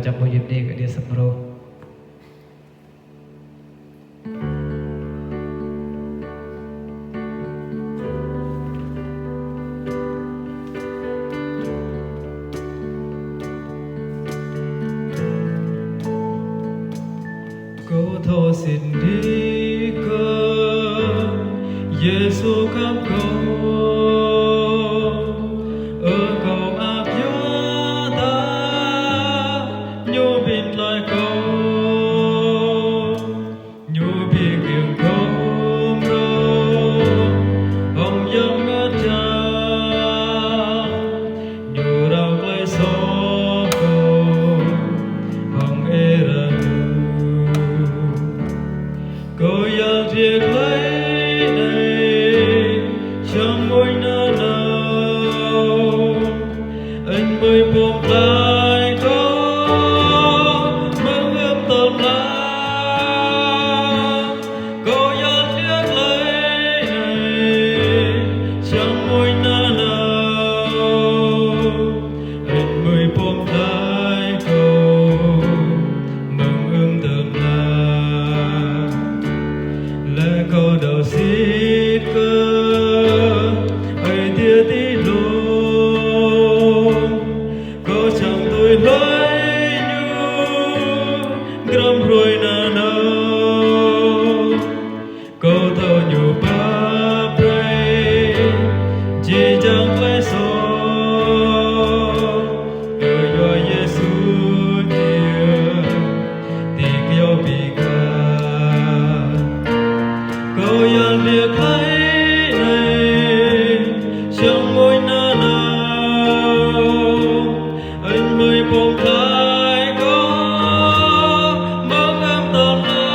จับมือยึดดีกับเดียสัมโรก็โทษสิ่งนี้ก็เยซูกับเขาcậu áp gió ta nhô bên lại cậu nhô bên kiềng không rô hồng dâm ngất cha nhô đau lấy gió cậu hồng ê ra cậu yang riêng lấy này trong môi nơi anh mới buông lại có mong ươm tầm lá có giọt nước lấy này chẳng môi na nào anh mới buông lại có mong ươm tầm lá là câu đầu xít cơ ấy tia tí lô chẳng tôi lấy như gram rồi na nào câu thơ nhiều ba pray chỉ chẳng lấy số ở do Giêsu kia thì kêu bị ca câu yan liệt lấy này chẳng môi na nào anh mới buông lại có mong em tầm lá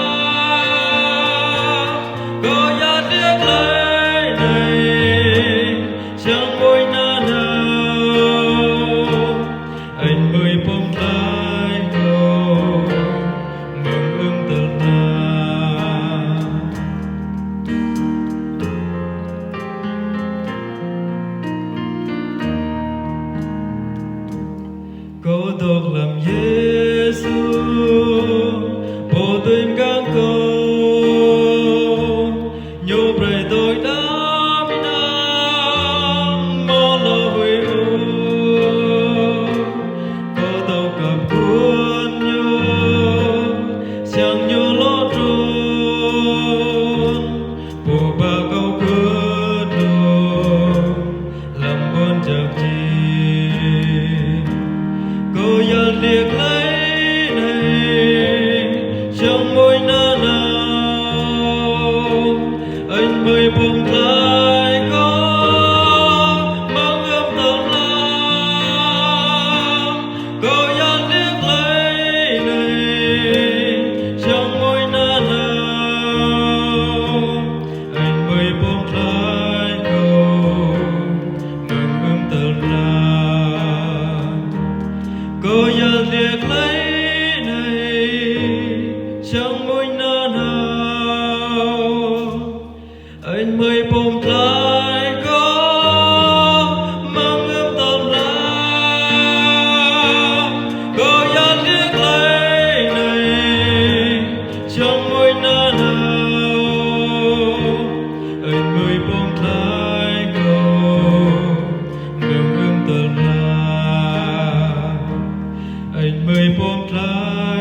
có giá tiếc lấy này chẳng môi na nào anh mới buông lại có mong em tầm lá câu thuộc làm Giêsu bộ tình các câu nhô bày tôi đã bị nắng mò lo huy u câu tàu cặp cuốn nhô chẳng nhô lo trốn bộ ba câu cướp đồ làm buồn chợt chi câu yan liệt lấy này trong môi na nào anh mới buông lại có mong ươm tầm lá câu yan liệt lấy này trong môi na nào anh mới buông lại câu mong ươm tầm lá câu yan liệt lấy này chẳng môi na nào anh mới buông lại có mong ươm tầm lá câu yan liệt lấy này chẳng môi na nào anh mới buông lại có mong ươm tầm lá anh mới buông lại